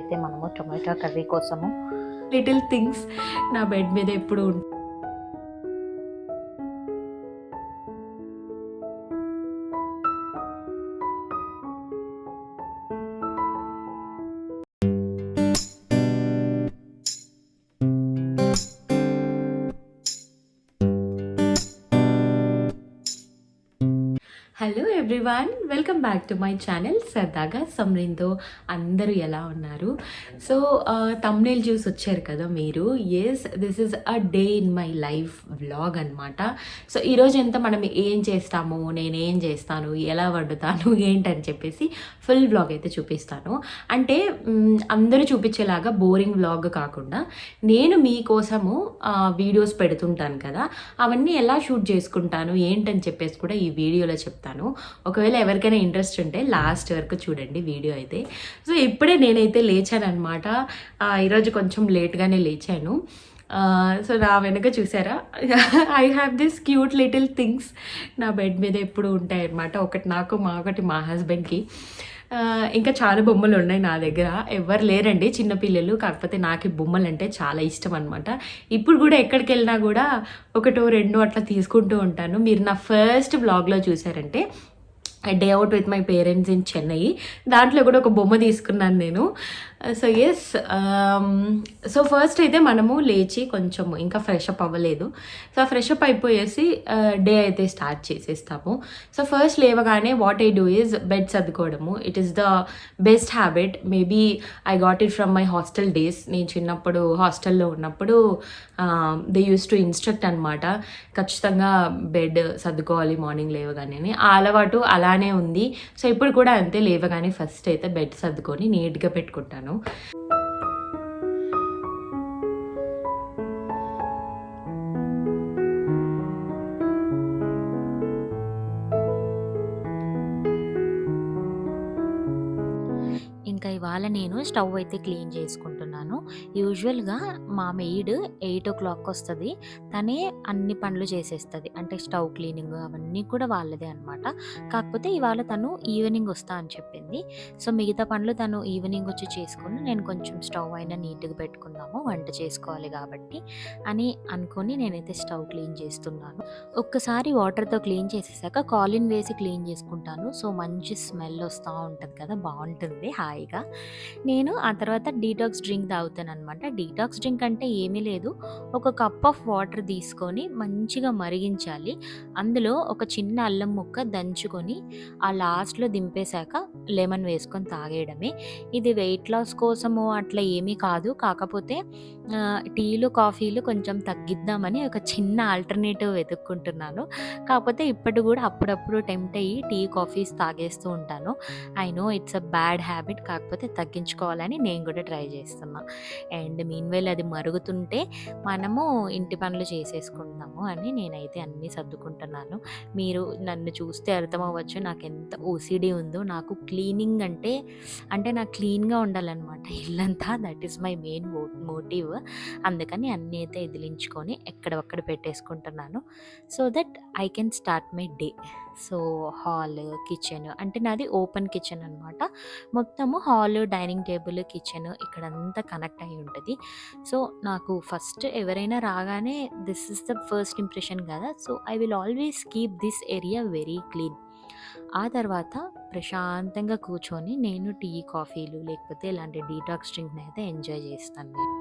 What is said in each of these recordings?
అయితే మనము tomato curry కోసము లిటిల్ థింగ్స్ నా బెడ్ మీద ఎప్పుడు hello everyone, welcome back to my channel సరదాగా సమ్రీన్తో. అందరూ ఎలా ఉన్నారు? సో తమ్నేల్ చూసి వచ్చారు కదా మీరు. Yes, this is a day in my life vlog అనమాట. సో ఈరోజు ఎంత మనం ఏం చేస్తాము, నేనేం చేస్తాను, ఎలా వండుతాను ఏంటని చెప్పేసి ఫుల్ వ్లాగ్ అయితే చూపిస్తాను. అంటే అందరూ చూపించేలాగా బోరింగ్ వ్లాగ్ కాకుండా నేను మీకోసము వీడియోస్ పెడుతుంటాను కదా, అవన్నీ ఎలా షూట్ చేసుకుంటాను ఏంటని చెప్పేసి కూడా ఈ వీడియోలో చెప్తాను. ఒకవేళ ఎవరికైనా ఇంట్రెస్ట్ ఉంటే లాస్ట్ వరకు చూడండి వీడియో అయితే. సో ఇప్పుడే నేనైతే లేచానమాట. ఈరోజు కొంచెం లేట్గానే లేచాను. సో నా వెనుక చూసారా, I have this cute little things నా బెడ్ మీద ఎప్పుడు ఉంటాయి అన్నమాట. ఒకటి నాకు, ఒకటి మా హస్బెండ్కి. ఇంకా చాలా బొమ్మలు ఉన్నాయి నా దగ్గర. ఎవరు లేరండి చిన్నపిల్లలు, కాకపోతే నాకు బొమ్మలు అంటే చాలా ఇష్టం అనమాట. ఇప్పుడు కూడా ఎక్కడికి వెళ్ళినా కూడా ఒకటో రెండో అట్లా తీసుకుంటూ ఉంటాను. మీరు నా ఫస్ట్ వ్లాగ్లో చూసారంటే day out with my parents in Chennai, దాంట్లో కూడా ఒక బొమ్మ తీసుకున్నాను నేను. సో ఎస్, సో ఫస్ట్ అయితే మనము లేచి కొంచెం ఇంకా ఫ్రెష్ అప్ అవ్వలేదు. సో ఫ్రెష్ అప్ అయిపోయేసి డే అయితే స్టార్ట్ చేసేస్తాము. సో ఫస్ట్ లేవగానే what I do is bed సర్దుకోవడము. It is the best habit. Maybe I got it from my hostel days. నేను చిన్నప్పుడు హాస్టల్లో ఉన్నప్పుడు దే యూస్ టు ఇన్స్ట్రక్ట్ అనమాట, ఖచ్చితంగా బెడ్ సర్దుకోవాలి మార్నింగ్ లేవగానే. ఆ అలవాటు అలానే ఉంది. సో ఇప్పుడు కూడా అంతే, లేవగానే ఫస్ట్ అయితే బెడ్ సర్దుకొని నీట్గా పెట్టుకుంటాను. ఇంకా ఇవాళ నేను స్టవ్ అయితే క్లీన్ చేసుకుంటున్నాను. యూజువల్గా మా మెయిడ్ 8 o'clock వస్తుంది. తనే అన్ని పనులు చేసేస్తుంది, అంటే స్టవ్ క్లీనింగ్ అవన్నీ కూడా వాళ్ళదే అనమాట. కాకపోతే ఇవాళ తను ఈవినింగ్ వస్తా అని చెప్పింది. సో మిగతా పనులు తను ఈవినింగ్ వచ్చి చేసుకుని, నేను కొంచెం స్టవ్ అయినా నీట్గా పెట్టుకుందాము, వంట చేసుకోవాలి కాబట్టి అని అనుకొని నేనైతే స్టవ్ క్లీన్ చేస్తున్నాను. ఒక్కసారి వాటర్తో క్లీన్ చేసేసాక కాలిన్ వేసి క్లీన్ చేసుకుంటాను. సో మంచి స్మెల్ వస్తూ ఉంటుంది కదా, బాగుంటుంది హాయిగా. నేను ఆ తర్వాత డీటాక్స్ డ్రింక్ తాగుతాను అనమాట. డీటాక్స్ డ్రింక్ అంటే ఏమీ లేదు, ఒక కప్ ఆఫ్ వాటర్ తీసుకొని మంచిగా మరిగించాలి. అందులో ఒక చిన్న అల్లం ముక్క దంచుకొని ఆ లాస్ట్లో దింపేశాక లెమన్ వేసుకొని తాగేయడమే. ఇది వెయిట్ లాస్ కోసము అట్లా ఏమీ కాదు. కాకపోతే టీలు కాఫీలు కొంచెం తగ్గిద్దామని ఒక చిన్న ఆల్టర్నేటివ్ వెతుక్కుంటున్నాను. కాకపోతే ఇప్పటి కూడా అప్పుడప్పుడు టెంప్ట్ అయ్యి టీ కాఫీస్ తాగేస్తూ ఉంటాను. I know it's a bad habit, కాకపోతే తగ్గించుకోవాలని నేను కూడా ట్రై చేస్తున్నా. అండ్ మీన్వైల్ అది మరుగుతుంటే మనము ఇంటి పనులు చేసేసుకుందాము అని నేనైతే అన్నీ సర్దుకుంటున్నాను. మీరు నన్ను చూస్తే అర్థమవ్వచ్చు నాకు ఎంత ఓసిడి ఉందో. నాకు క్లీనింగ్ అంటే నాకు క్లీన్గా ఉండాలన్నమాట ఇల్లంతా. That is my main motive. అందుకని అన్నీ అయితే ఎదిలించుకొని ఎక్కడొక్కడ పెట్టేసుకుంటున్నాను, so that I can start my day. So hall, kitchen, అంటే నాది ఓపెన్ కిచెన్ అనమాట. మొత్తము హాల్, డైనింగ్ టేబుల్, కిచెన్ ఇక్కడంతా కనెక్ట్ అయి ఉంటుంది. సో నాకు ఫస్ట్ ఎవరైనా రాగానే this is the first impression కదా. So I will always keep this area very clean. ఆ తర్వాత ప్రశాంతంగా కూర్చొని నేను టీ కాఫీలు లేకపోతే ఇలాంటి డీటాక్స్ డ్రింక్ని అయితే ఎంజాయ్ చేస్తాను నేను.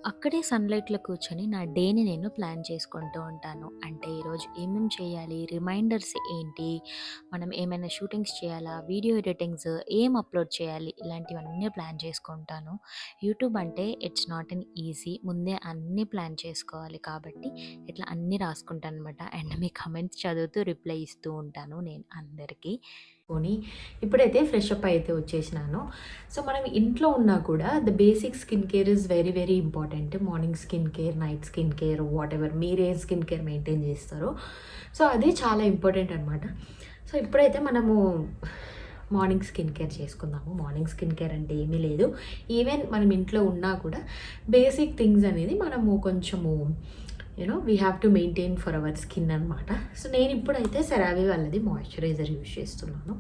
అక్కడే సన్లైట్లో కూర్చొని నా డేని నేను ప్లాన్ చేసుకుంటూ ఉంటాను. అంటే ఈరోజు ఏమేమి చేయాలి, రిమైండర్స్ ఏంటి, మనం ఏమైనా షూటింగ్స్ చేయాలా, వీడియో ఎడిటింగ్స్ ఏం అప్లోడ్ చేయాలి, ఇలాంటివన్నీ ప్లాన్ చేసుకుంటాను. యూట్యూబ్ అంటే ఇట్స్ నాట్ అన్ ఈజీ, ముందే అన్నీ ప్లాన్ చేసుకోవాలి కాబట్టి ఇట్లా అన్నీ రాసుకుంటాను అనమాట. అండ్ మీ కమెంట్స్ చదువుతూ రిప్లై ఇస్తూ ఉంటాను నేను అందరికీ. కొని ఇప్పుడైతే ఫ్రెష్ అప్ అయితే వచ్చేసినాను. సో మనం ఇంట్లో ఉన్నా కూడా the basic skin care is very very important. Morning skin care, night skin care, what ever మీరే స్కిన్ కేర్ మెయింటైన్ చేస్తారో సో అది చాలా ఇంపార్టెంట్ అనమాట. సో ఇప్పుడైతే మనము మార్నింగ్ స్కిన్ కేర్ చేసుకుందాము. మార్నింగ్ స్కిన్ కేర్ అంటే ఏమీ లేదు, ఈవెన్ మనం ఇంట్లో ఉన్నా కూడా బేసిక్ థింగ్స్ అనేది మనము కొంచెము we have to maintain for our skin అనమాట. సో నేను ఇప్పుడైతే సెరావి వాళ్ళది మాయిశ్చరైజర్ యూజ్ చేస్తున్నాను.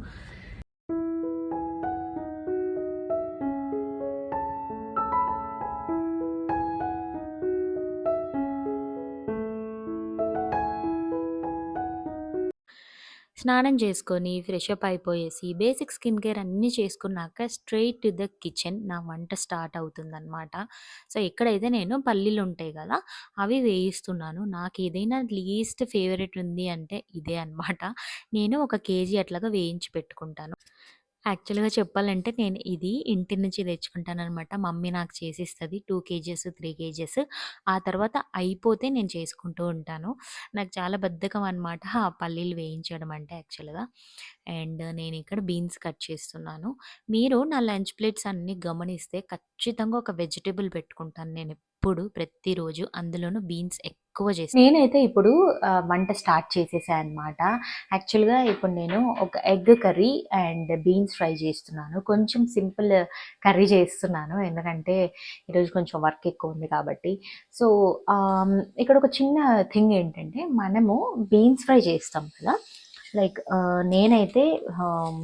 స్నానం చేసుకొని, ఫ్రెషప్ అయిపోయేసి, బేసిక్ స్కిన్ కేర్ అన్నీ చేసుకున్నాక స్ట్రెయిట్ టు ద కిచెన్ నా వంట స్టార్ట్ అవుతుందనమాట. సో, ఇక్కడైతే నేను పల్లీలుంటాయి గదా! అవి వేయిస్తున్నాను. నాకేదైనా లీస్ట్ ఫేవరెట్ ఉంది అంటే ఇదే అనమాట. నేను ఒక కేజీ అట్లాగా వేయించి పెట్టుకుంటాను. యాక్చువల్‌గా చెప్పాలంటే నేను ఇది ఇంటి నుంచి తెచ్చుకుంటాననమాట. మమ్మీ నాకు చేసిస్తది. 2 కేజెస్, 3 కేజెస్. ఆ తర్వాత అయిపోతే నేను చేసుకుంటూ ఉంటాను. నాకు చాలా బద్ధకం అనమాట ఆ పల్లీలు వేయించడం అంటే యాక్చువల్‌గా. అండ్ నేనిక్కడ బీన్స్ కట్ చేస్తున్నాను. మీరు నా లంచ్ ప్లేట్స్ అన్నీ గమనిస్తే ఖచ్చితంగా ఒక వెజిటబుల్ పెట్టుకుంటాను నేనెప్పుడు ప్రతిరోజు. అందులోనూ బీన్స్ ఎక్కువ నేనైతే ఇప్పుడు వంట స్టార్ట్ చేసేసా అనమాట. యాక్చువల్‌గా ఇప్పుడు నేను ఒక egg curry and beans fry చేస్తున్నాను. కొంచెం సింపుల్ కర్రీ చేస్తున్నాను. ఎందుకంటే ఈరోజు కొంచెం వర్క్ ఎక్కువ ఉంది కాబట్టి. సో, ఇక్కడ ఒక చిన్న థింగ్ ఏంటంటే మనము బీన్స్ ఫ్రై చేస్తాం కదా! లైక్ నేనైతే ఆహ్,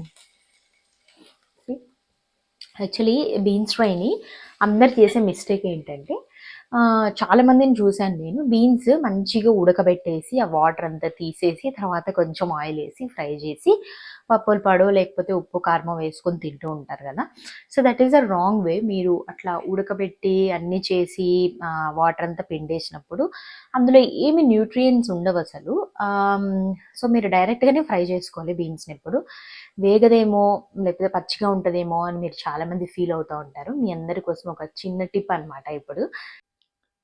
యాక్చువల్లీ బీన్స్ ఫ్రైని అందరు చేసే మిస్టేక్ ఏంటంటే చాలా మందిని చూశాను నేను. బీన్స్ మంచిగా ఉడకబెట్టేసి ఆ వాటర్ అంతా తీసేసి తర్వాత కొంచెం ఆయిల్ వేసి ఫ్రై చేసి పప్పుల పొడో లేకపోతే ఉప్పు కారమో వేసుకొని తింటూ ఉంటారు కదా! So that is a wrong way. మీరు అట్లా ఉడకబెట్టి అన్నీ చేసి వాటర్ అంతా పిండేసినప్పుడు అందులో ఏమి న్యూట్రియంట్స్ ఉండవు అసలు. సో మీరు డైరెక్ట్గానే ఫ్రై చేసుకోవాలి బీన్స్ని. ఎప్పుడు వేగదేమో లేకపోతే పచ్చిగా ఉంటుందేమో అని మీరు చాలామంది ఫీల్ అవుతూ ఉంటారు. మీ అందరి కోసం ఒక చిన్న టిప్ అనమాట ఇప్పుడు.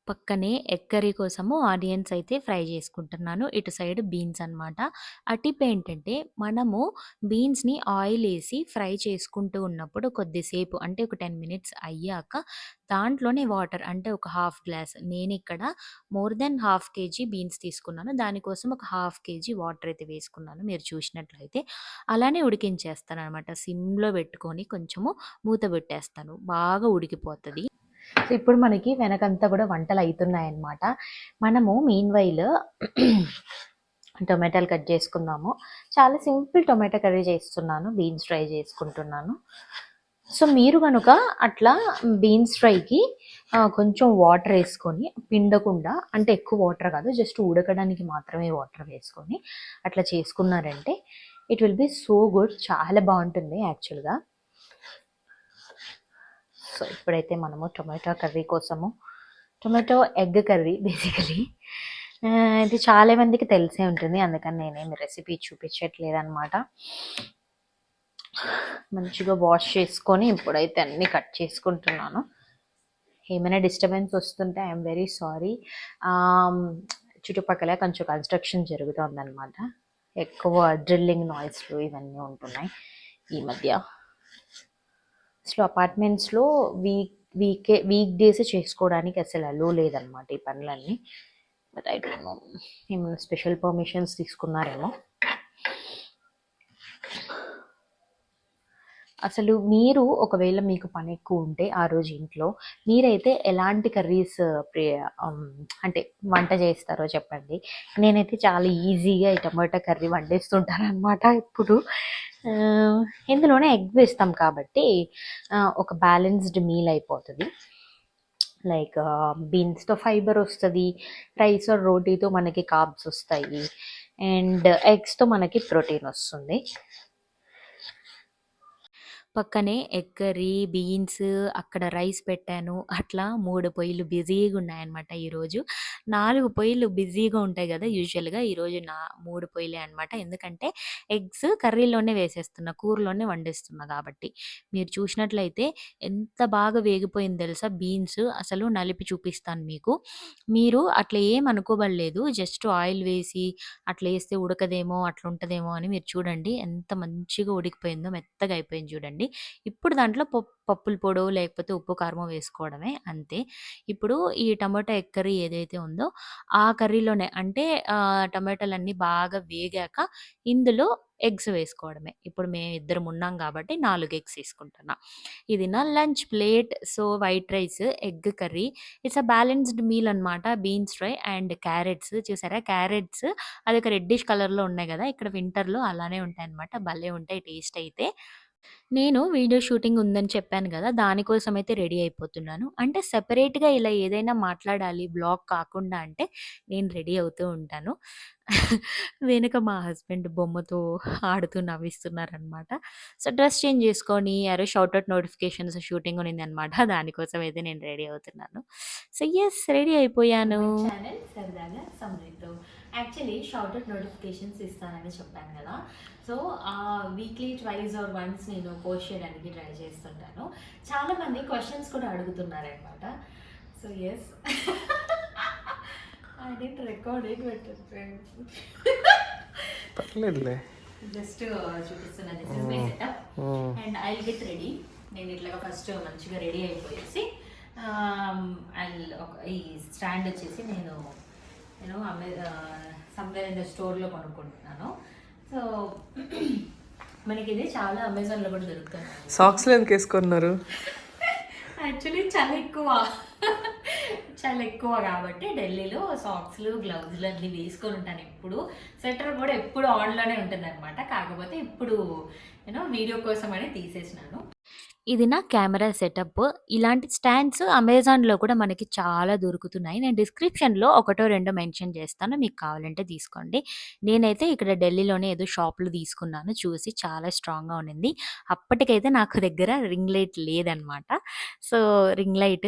పక్కనే ఎగ్ కర్రీ కోసము ఆనియన్స్ అయితే ఫ్రై చేసుకుంటున్నాను. ఇటు సైడ్ బీన్స్ అనమాట. ఆ టిప్ ఏంటంటే మనము బీన్స్‌ని ఆయిల్ ఏసి ఫ్రై చేసుకుంటూ ఉన్నప్పుడు కొద్దిసేపు అంటే ఒక 10 మినిట్స్ అయ్యాక దాంట్లోనే వాటర్ అంటే ఒక హాఫ్ గ్లాస్ నేనిక్కడ more than half KG beans తీసుకున్నాను. దానికోసం ఒక హాఫ్ కేజీ వాటర్ అయితే వేసుకున్నాను. మీరు చూసినట్లయితే అలానే ఉడికించేస్తాననమాట. సిమ్‌లో పెట్టుకొని కొంచెము మూత పెట్టేస్తాను. బాగా ఉడికిపోతది. సో, ఇప్పుడు మనకి వెనకంతా కూడా వంటలు అయితున్నాయన్నమాట. మనము మీన్‌వైల్ టొమాటోలు కట్ చేసుకుందాము. చాలా సింపుల్ టొమాటో కర్రీ చేస్తున్నాను. బీన్స్ ఫ్రై చేసుకుంటున్నాను. సో, మీరు గనుక అట్లా బీన్స్ ఫ్రైకి కొంచెం వాటర్ వేసుకొని పిండకుండా అంటే ఎక్కువ వాటర్ కాదు జస్ట్ ఉడకడానికి మాత్రమే వాటర్ వేసుకొని అట్లా చేసుకున్నారంటే it will be so good. చాలా బాగుంటుంది యాక్చువల్‌గా. సో ఇప్పుడైతే మనము టొమాటో కర్రీ కోసము టొమాటో ఎగ్ కర్రీ బేసికలీ ఇది చాలా మందికి తెలిసే ఉంటుంది. అందుకని నేనేమి రెసిపీ చూపించట్లేదు అనమాట. మంచిగా వాష్ చేసుకొని ఇప్పుడైతే అన్నీ కట్ చేసుకుంటున్నాను. ఏమైనా డిస్టర్బెన్స్ వస్తుంటే ఐఎమ్ వెరీ సారీ. చుట్టుపక్కల కొంచెం కన్స్ట్రక్షన్ జరుగుతుందన్నమాట. ఎక్కువ డ్రిల్లింగ్ నాయిస్లు ఇవన్నీ ఉంటున్నాయి ఈ మధ్య. అసలు అపార్ట్మెంట్స్లో వీక్ డేస్ చేసుకోవడానికి అసలు అలో లేదనమాట ఈ పనులన్నీ. బట్ ఐ డోంట్ నో ఏమైనా స్పెషల్ పర్మిషన్స్ తీసుకున్నారేమో. అసలు మీరు ఒకవేళ మీకు పని ఎక్కువ ఉంటే ఆ రోజు ఇంట్లో మీరైతే ఎలాంటి కర్రీస్ అంటే వంట చేస్తారో చెప్పండి. నేనైతే చాలా ఈజీగా ఈ టమాటా కర్రీ వండేస్తుంటాను అనమాట. ఇప్పుడు ఇందులోనే ఎగ్ వేస్తాం కాబట్టి ఒక బ్యాలెన్స్డ్ మీల్ అయిపోతుంది. లైక్ బీన్స్తో ఫైబర్ వస్తుంది, రైస్ ఆర్ రోటీతో మనకి కార్బ్స్ వస్తాయి, అండ్ ఎగ్స్తో మనకి ప్రోటీన్ వస్తుంది. పక్కనే ఎగ్ కర్రీ, బీన్స్, అక్కడ రైస్ పెట్టాను. అట్లా 3 పొయ్యిలు బిజీగా ఉన్నాయన్నమాట ఈరోజు. 4 పొయ్యిలు బిజీగా ఉంటాయి గదా! యూజువల్‌గా. ఈరోజు 3 పొయ్యిలే అనమాట. ఎందుకంటే ఎగ్స్ కర్రీలోనే వేసేస్తున్నా. కూరలోనే వండేస్తున్నా కాబట్టి. మీరు చూసినట్లయితే ఎంత బాగా వేగిపోయింది తెలుసా బీన్స్. అసలు నలిపి చూపిస్తాను మీకు. మీరు అట్లా ఏం అనుకోబడలేదు. జస్ట్ ఆయిల్ వేసి అట్లా ఏస్తే ఉడకదేమో, అట్లుంటదేమో అని మీరు చూడండి. ఎంత మంచిగా ఉడికిపోయిందో, మెత్తగా అయిపోయింది చూడండి. ఇప్పుడు దాంట్లో పప్పుల పొడో లేకపోతే ఉప్పు, కారమో వేసుకోవడమే అంతే. ఇప్పుడు ఈ టమాటో ఎగ్ కర్రీ ఏదైతే ఉందో ఆ కర్రీలోనే అంటే టమాటాలన్నీ బాగా వేగాక ఇందులో ఎగ్స్ వేసుకోవడమే. ఇప్పుడు మేమిద్దరం ఉన్నాం కాబట్టి 4 ఎగ్స్ తీసుకుంటున్నా. ఇది నా lunch plate. So, white rice, egg curry it's balanced meal అనమాట. బీన్స్ ఫ్రై అండ్ క్యారెట్స్ చూసారా? క్యారెట్స్ అదొక రెడ్డిష్ కలర్‌లో ఉన్నాయి గదా! ఇక్కడ వింటర్‌లో అలానే ఉంటాయన్నమాట. భలే ఉంటాయి టేస్ట్ అయితే. నేను వీడియో షూటింగ్ ఉందని చెప్పాను గదా! దానికోసమైతే రెడీ అయిపోతున్నాను. అంటే సెపరేట్‌గా ఇలా ఏదైనా మాట్లాడాలి వ్లాగ్ కాకుండా అంటే నేను రెడీ అవుతూ ఉంటాను. వెనక మా హస్బెండ్ బొమ్మతో ఆడుతూ నవ్విస్తున్నారనమాట. సో, డ్రెస్ చేంజ్ చేసుకొని షౌట్ ఔట్ నోటిఫికేషన్స్ షూటింగ్ ఉన్నిందనమాట. దానికోసం అయితే నేను రెడీ అవుతున్నాను. సో, యెస్ రెడీ అయిపోయాను. ఛానల్ సరదాగా సమృద్ధితో. యాక్చువల్లీ షౌట్ ఔట్ నోటిఫికేషన్స్ ఇస్తానని చెప్పాను గదా! So, weekly twice or once నేను పోస్ట్ చేయడానికి ట్రై చేస్తుంటాను. చాలామంది క్వెషన్స్ కూడా అడుగుతున్నారనమాట. So, yes. I didn't record it but పర్లేదులే. జస్ట్ చూపిస్తున్నా. This is my setup and I will get ready. నేను ఇట్లాగా ఫస్ట్ మంచిగా రెడీ అయిపోయేసి ఈ స్టాండ్ వచ్చేసి నేను సమ్వేర్ ఇన్ ద స్టోర్లో కొనుక్కుంటున్నాను. సో మనకి ఇది చాలా అమెజాన్లో కూడా దొరుకుతుంది. సాక్స్లు ఎందుకు వేసుకున్నారు? యాక్చువల్లీ చాలా ఎక్కువ కాబట్టి ఢిల్లీలో సాక్స్లు, గ్లౌజ్లు అన్నీ వేసుకొని ఉంటాను ఎప్పుడు. స్వెటర్ కూడా ఎప్పుడు ఆన్లోనే ఉంటుంది అనమాట. కాకపోతే ఇప్పుడు వీడియో కోసం అని తీసేసినాను. ఇది నా కెమెరా సెటప్. ఇలాంటి స్టాండ్స్ అమెజాన్‌లో కూడా మనకి చాలా దొరుకుతున్నాయి. నేను డిస్క్రిప్షన్‌లో ఒకటో రెండో మెన్షన్ చేస్తాను. మీకు కావాలంటే తీసుకోండి. నేనైతే ఇక్కడ ఢిల్లీలోనే ఏదో షాప్‌లో తీసుకున్నాను. చూసి చాలా స్ట్రాంగ్‌గా ఉండింది. అప్పటికైతే నాకు దగ్గర రింగ్ లైట్ లేదనమాట. సో, రింగ్ లైట్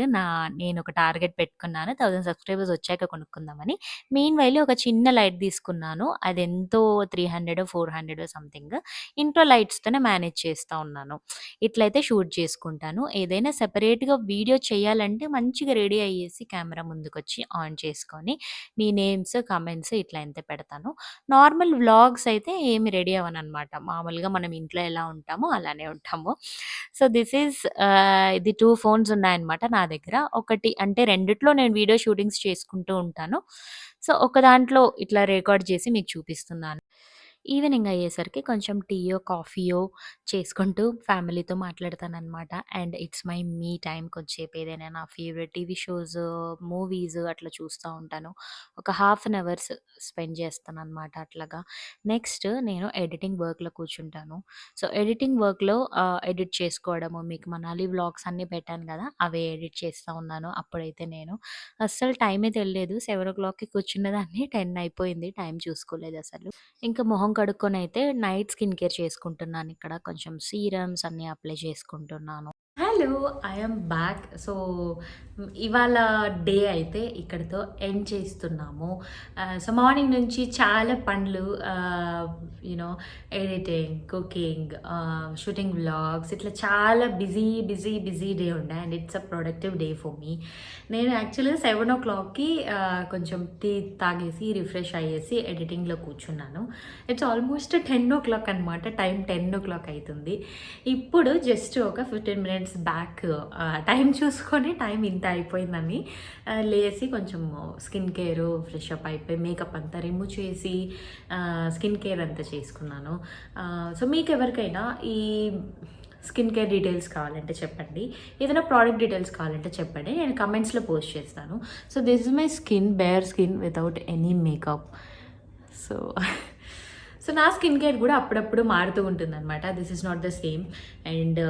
నేను ఒక టార్గెట్ పెట్టుకున్నాను. 1000 సబ్స్క్రైబర్స్ వచ్చాక కొనుక్కుందామని. మీన్‌వైల్ ఒక చిన్న లైట్ తీసుకున్నాను. అదెంతో 300 400 సంథింగ్. ఇంట్లో లైట్స్‌తోనే మేనేజ్ చేస్తా ఉన్నాను. ఇట్లయితే షూట్ చేసుకుంటాను. ఏదైనా సెపరేట్‌గా వీడియో చేయాలంటే మంచిగా రెడీ అయ్యేసి కెమెరా ముందుకొచ్చి ఆన్ చేసుకొని మీ నేమ్స్, కామెంట్స్ ఇట్లా అంతే పెడతాను. నార్మల్ వ్లాగ్స్ అయితే ఏమి రెడీ అవ్వననమాట. మామూలుగా మనం ఇంట్లో ఎలా ఉంటామో అలానే ఉంటాము. సో, దిస్ ఈజ్ ఇది 2 ఫోన్స్ ఉన్నాయన్నమాట నా దగ్గర. ఒకటి అంటే రెండిట్లో నేను వీడియో షూటింగ్స్ చేసుకుంటూ ఉంటాను. సో, ఒక దాంట్లో ఇట్లా రికార్డ్ చేసి మీకు చూపిస్తున్నాను. ఈవినింగ్ అయ్యేసరికి కొంచెం టీయో, కాఫీయో చేసుకుంటూ ఫ్యామిలీతో మాట్లాడతాననమాట. And it's my me time. కొద్దిసేపు ఏదైనా నా ఫేవరెట్ టీవీ షోస్, మూవీస్ అట్లా చూస్తూ ఉంటాను. ఒక హాఫ్ అన్ అవర్స్ స్పెండ్ చేస్తాననమాట అట్లాగా. నెక్స్ట్ నేను ఎడిటింగ్ వర్క్‌లో కూర్చుంటాను. సో, ఎడిటింగ్ వర్క్‌లో ఎడిట్ చేసుకోవడము, మీకు మనాలి వ్లాగ్స్ అన్నీ పెట్టాను కదా! అవే ఎడిట్ చేస్తా ఉన్నాను. అప్పుడైతే నేను అస్సలు టైమే తెలియలేదు. 7:00కి కూర్చున్నదాన్ని 10 అయిపోయింది. టైం చూసుకోలేదసలు. ఇంకా మొహం కడుక్కొనైతే నైట్ స్కిన్ కేర్ చేసుకుంటున్నాను. ఇక్కడ కొంచెం సీరమ్స్ అన్నీ అప్లై చేసుకుంటున్నాను. Hello! I am back. So, ఇవాళ డే అయితే ఇక్కడితో ఎండ్ చేస్తున్నాము. సో, మార్నింగ్ నుంచి చాలా పనులు ఎడిటింగ్, కుకింగ్, షూటింగ్ వ్లాగ్స్ ఇట్లా చాలా బిజీ డే ఉండే. And it's a productive day for me. నేను యాక్చువల్‌గా 7:00కి కొంచెం టీ తాగేసి రిఫ్రెష్ అయ్యేసి ఎడిటింగ్‌లో కూర్చున్నాను. ఇట్స్ ఆల్మోస్ట్ 10:00 అనమాట. టైం 10:00 అవుతుంది. ఇప్పుడు జస్ట్ ఒక 15 మినిట్స్ బ్యాక్ టైం చూసుకొని టైం ఇంత అయిపోయిందని లేసి కొంచెం స్కిన్ కేర్, ఫ్రెష్ అప్ అయిపోయి మేకప్ అంతా రిమూవ్ చేసి స్కిన్ కేర్ అంతా చేసుకున్నాను. సో, మీకు ఎవరికైనా ఈ స్కిన్ కేర్ డీటెయిల్స్ కావాలంటే చెప్పండి. ఏదైనా ప్రోడక్ట్ డీటెయిల్స్ కావాలంటే చెప్పండి. నేను కమెంట్స్‌లో పోస్ట్ చేస్తాను. So, this is my skin, bare skin without any makeup. So నా స్కిన్ కేర్ కూడా అప్పుడప్పుడు మారుతూ ఉంటుందన్నమాట. This is not the same. And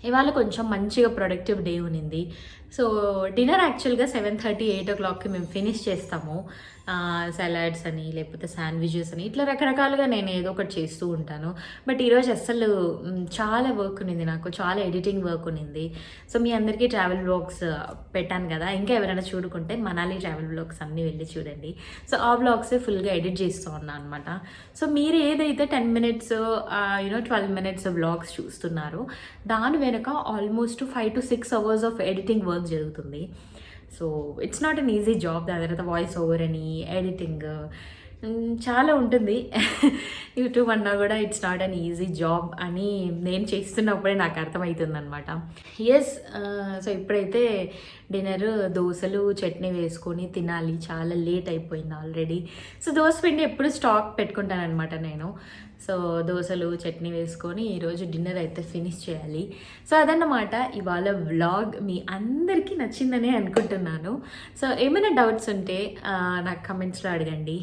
ఇవాళ కొంచెం మంచిగా ప్రొడక్టివ్ డే ఉన్నింది. సో, డిన్నర్ యాక్చువల్‌గా 7:30, 8:00కి మేము ఫినిష్ చేస్తాము. సలాడ్స్ అని లేకపోతే శాండ్విచెస్ అని ఇట్లా రకరకాలుగా నేను ఏదో ఒకటి చేస్తూ ఉంటాను. బట్ ఈరోజు అస్సలు చాలా వర్క్ ఉన్నింది నాకు. చాలా ఎడిటింగ్ వర్క్ ఉన్నింది. సో, మీ అందరికీ ట్రావెల్ వ్లాగ్స్ పెట్టాను కదా! ఇంకా ఎవరైనా చూడకుంటే మనాలి ట్రావెల్ వ్లాగ్స్ అన్నీ వెళ్ళి చూడండి. సో, ఆ వ్లాగ్సే ఫుల్‌గా ఎడిట్ చేస్తూ ఉన్నాను అనమాట. సో, మీరు ఏదైతే 10 మినిట్స్ 12 మినిట్స్ వ్లాగ్స్ చూస్తున్నారో దాని వెనుక almost 5 to 6 hours of editing work జరుగుతుంది. So, it's not an easy job. దాని తర్వాత వాయిస్ ఓవర్ అని, ఎడిటింగ్ చాలా ఉంటుంది. యూట్యూబ్ అన్నా కూడా it's not an easy job అని నేను చేస్తున్నప్పుడే నాకు అర్థమవుతుందనమాట. ఎస్. సో ఇప్పుడైతే డిన్నర్ దోశలు చట్నీ వేసుకొని తినాలి. చాలా లేట్ అయిపోయింది ఆల్రెడీ. సో దోశ పిండి ఎప్పుడు స్టాక్ పెట్టుకుంటానమాట నేను. సో దోశలు చట్నీ వేసుకొని ఈరోజు డిన్నర్ అయితే ఫినిష్ చేయాలి. సో అదన్నమాట ఇవాళ వ్లాగ్. మీ అందరికీ నచ్చిందనే అనుకుంటున్నాను. సో ఏమైనా డౌట్స్ ఉంటే నాకు కమెంట్స్లో అడగండి.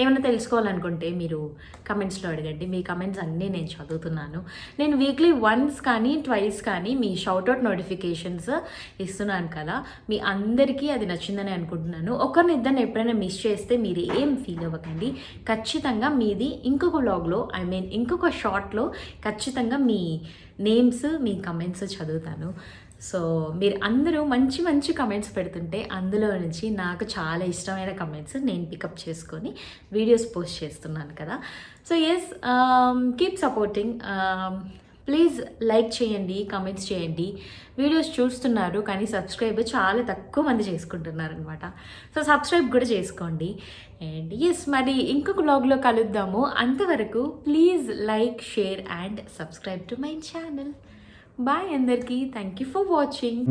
ఏమైనా తెలుసుకోవాలనుకుంటే మీరు కమెంట్స్లో అడగండి. మీ కమెంట్స్ అన్నీ నేను చదువుతున్నాను. నేను వీక్లీ వన్స్ కానీ ట్వైస్ కానీ మీ షౌట్అవుట్ నోటిఫికేషన్స్ ఇస్తున్నాను కదా, మీ అందరికీ అది నచ్చిందని అనుకుంటున్నాను. ఒకరిని ఇద్దరిని ఎప్పుడైనా మిస్ చేస్తే మీరు ఏం ఫీల్ అవ్వకండి. ఖచ్చితంగా మీది ఇంకొక వ్లాగ్లో ఇంకొక షార్ట్లో ఖచ్చితంగా మీ నేమ్స్ మీ కమెంట్స్ చదువుతాను. సో మీరు అందరూ మంచి మంచి కమెంట్స్ పెడుతుంటే అందులో నుంచి నాకు చాలా ఇష్టమైన కమెంట్స్ నేను పికప్ చేసుకొని వీడియోస్ పోస్ట్ చేస్తున్నాను కదా. So yes, keep supporting. Please like చేయండి, కమెంట్స్ చేయండి. వీడియోస్ చూస్తున్నారు కానీ సబ్స్క్రైబ్ చాలా తక్కువ మంది చేసుకుంటున్నారు అనమాట. సో సబ్స్క్రైబ్ కూడా చేసుకోండి. అండ్ ఎస్, మరి ఇంకొక వ్లాగ్లో కలుద్దాము. అంతవరకు please like, share and subscribe to my channel. Bye అందరికీ. Thank you for watching.